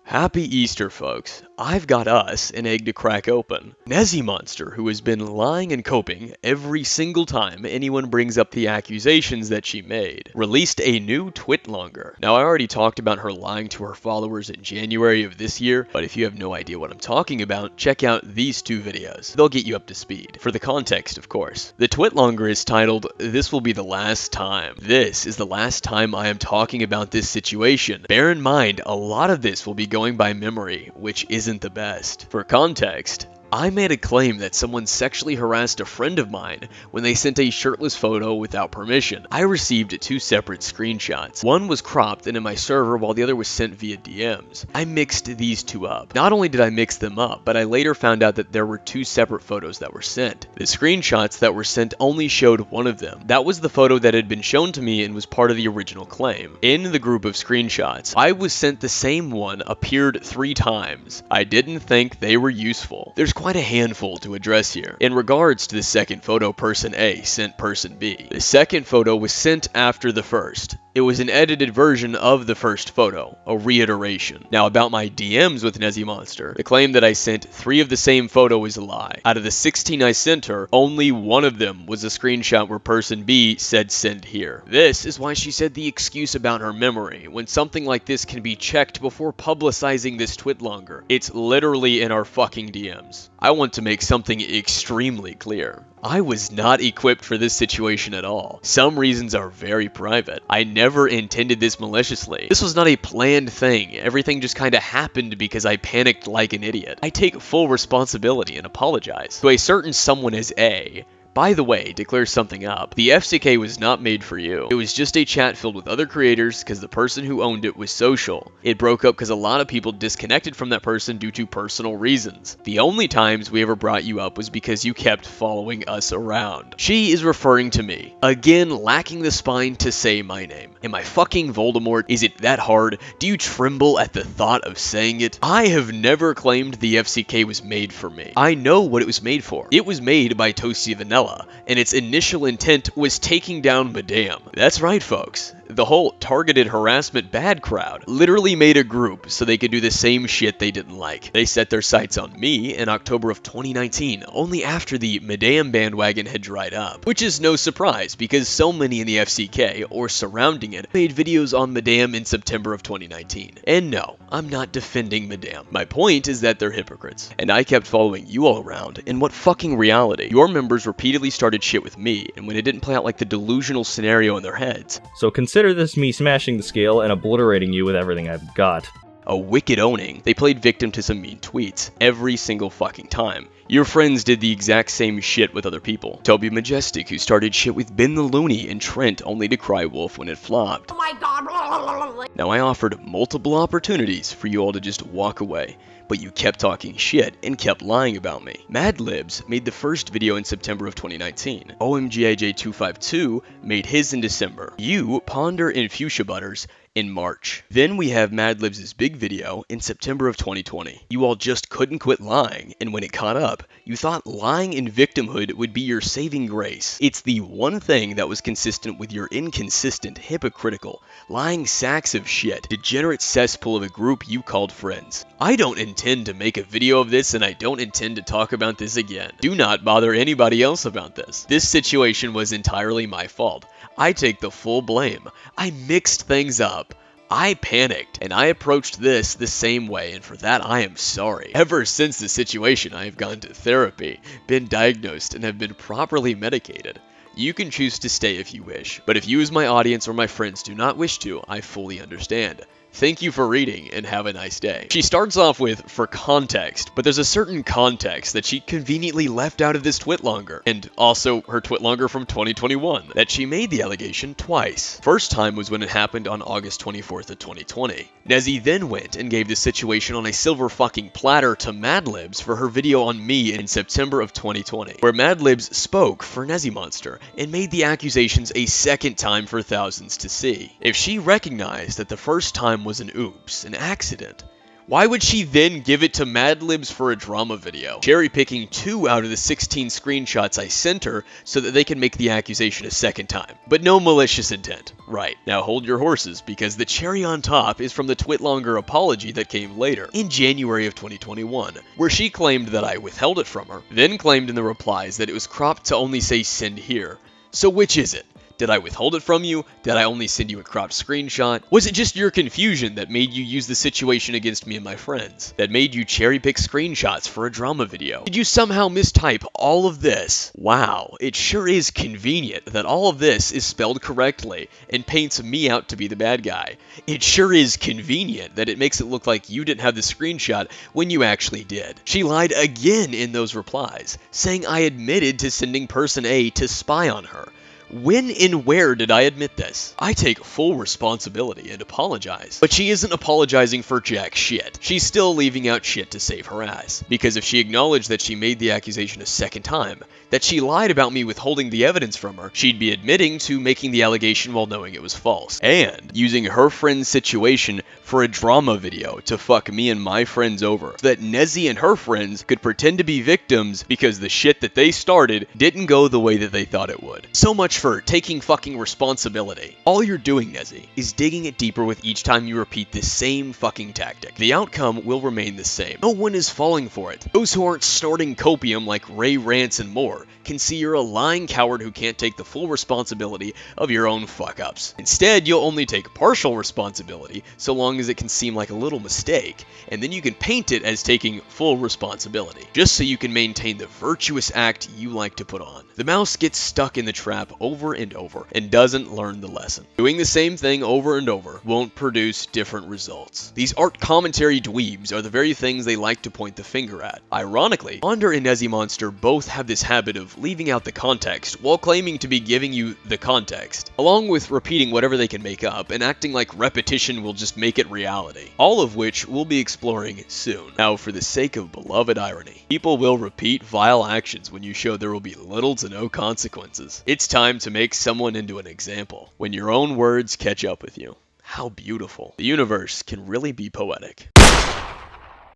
Happy Easter, folks. I've got us an egg to crack open. Nezziemonster, who has been lying and coping every single time anyone brings up the accusations that she made, released a new twitlonger. Now, I already talked about her lying to her followers in January of this year, but if you have no idea what I'm talking about, check out these two videos. They'll get you up to speed. For the context, of course. The twitlonger is titled, "This Will Be the Last Time." This is the last time I am talking about this situation. Bear in mind, a lot of this will be going by memory, which isn't the best. For context, I made a claim that someone sexually harassed a friend of mine when they sent a shirtless photo without permission. I received two separate screenshots. One was cropped and in my server while the other was sent via DMs. I mixed these two up. Not only did I mix them up, but I later found out that there were two separate photos that were sent. The screenshots that were sent only showed one of them. That was the photo that had been shown to me and was part of the original claim. In the group of screenshots, I was sent the same one appeared 3 times. I didn't think they were useful. There's quite a handful to address here. In regards to the second photo person A sent person B, the second photo was sent after the first. It was an edited version of the first photo, a reiteration. Now about my DMs with Nezziemonster, the claim that I sent 3 of the same photo is a lie. Out of the 16 I sent her, only one of them was a screenshot where person B said send here. This is why she said the excuse about her memory, when something like this can be checked before publicizing this twitlonger. It's literally in our fucking DMs. I want to make something extremely clear. I was not equipped for this situation at all. Some reasons are very private. I never intended this maliciously. This was not a planned thing. Everything just kinda happened because I panicked like an idiot. I take full responsibility and apologize. To a certain someone as A, by the way, to clear something up, the FCK was not made for you. It was just a chat filled with other creators because the person who owned it was social. It broke up because a lot of people disconnected from that person due to personal reasons. The only times we ever brought you up was because you kept following us around. She is referring to me. Again, lacking the spine to say my name. Am I fucking Voldemort? Is it that hard? Do you tremble at the thought of saying it? I have never claimed the FCK was made for me. I know what it was made for. It was made by Toasty Vanilla, and its initial intent was taking down Madame. That's right, folks. The whole targeted harassment bad crowd literally made a group so they could do the same shit they didn't like. They set their sights on me in October of 2019, only after the Madame bandwagon had dried up. Which is no surprise, because so many in the FCK, or surrounding it, made videos on Madame in September of 2019. And no, I'm not defending Madame. My point is that they're hypocrites, and I kept following you all around. In what fucking reality? Your members repeatedly started shit with me, and when it didn't play out like the delusional scenario in their heads. So consider this me smashing the scale and obliterating you with everything I've got. A wicked owning. They played victim to some mean tweets every single fucking time. Your friends did the exact same shit with other people. Toby Majestic, who started shit with Ben the Looney and Trent only to cry wolf when it flopped. Oh my god. Now I offered multiple opportunities for you all to just walk away, but you kept talking shit and kept lying about me. Madlibs made the first video in September of 2019. OMGIJ252 made his in December. You, Ponder and Fuchsia Butters, in March. Then we have Madlibs' big video in September of 2020. You all just couldn't quit lying, and when it caught up, you thought lying in victimhood would be your saving grace. It's the one thing that was consistent with your inconsistent, hypocritical, lying sacks of shit, degenerate cesspool of a group you called friends. I don't intend to make a video of this, and I don't intend to talk about this again. Do not bother anybody else about this. This situation was entirely my fault. I take the full blame. I mixed things up. I panicked, and I approached this the same way, and for that I am sorry. Ever since the situation, I have gone to therapy, been diagnosed, and have been properly medicated. You can choose to stay if you wish, but if you as my audience or my friends do not wish to, I fully understand. Thank you for reading, and have a nice day. She starts off with, for context, but there's a certain context that she conveniently left out of this twitlonger, and also her twitlonger from 2021, that she made the allegation twice. First time was when it happened on August 24th of 2020. Nezzie then went and gave the situation on a silver fucking platter to Madlibs for her video on me in September of 2020, where Madlibs spoke for Nezziemonster and made the accusations a second time for thousands to see. If she recognized that the first time was an oops, an accident, Why would she then give it to Mad Libs for a drama video, cherry picking 2 out of the 16 screenshots I sent her so that they can make the accusation a second time? But no malicious intent. Right, now hold your horses, because the cherry on top is from the Twitlonger apology that came later, in January of 2021, where she claimed that I withheld it from her, then claimed in the replies that it was cropped to only say send here. So which is it? Did I withhold it from you? Did I only send you a cropped screenshot? Was it just your confusion that made you use the situation against me and my friends? That made you cherry pick screenshots for a drama video? Did you somehow mistype all of this? Wow, it sure is convenient that all of this is spelled correctly and paints me out to be the bad guy. It sure is convenient that it makes it look like you didn't have the screenshot when you actually did. She lied again in those replies, saying I admitted to sending person A to spy on her. When and where did I admit this? I take full responsibility and apologize. But she isn't apologizing for jack shit. She's still leaving out shit to save her ass. Because if she acknowledged that she made the accusation a second time, that she lied about me withholding the evidence from her, she'd be admitting to making the allegation while knowing it was false. And using her friend's situation for a drama video to fuck me and my friends over, so that Nezzie and her friends could pretend to be victims because the shit that they started didn't go the way that they thought it would. So much for taking fucking responsibility. All you're doing, Nezzie, is digging it deeper with each time you repeat this same fucking tactic. The outcome will remain the same. No one is falling for it. Those who aren't snorting copium like Ray Rance and more can see you're a lying coward who can't take the full responsibility of your own fuck-ups. Instead, you'll only take partial responsibility so long as it can seem like a little mistake, and then you can paint it as taking full responsibility, just so you can maintain the virtuous act you like to put on. The mouse gets stuck in the trap over and over and doesn't learn the lesson. Doing the same thing over and over won't produce different results. These art commentary dweebs are the very things they like to point the finger at. Ironically, Wander and Nezziemonster both have this habit of leaving out the context while claiming to be giving you the context, along with repeating whatever they can make up and acting like repetition will just make it reality, all of which we'll be exploring soon. Now, for the sake of beloved irony, people will repeat vile actions when you show there will be little to no consequences. It's time to make someone into an example, when your own words catch up with you. How beautiful. The universe can really be poetic.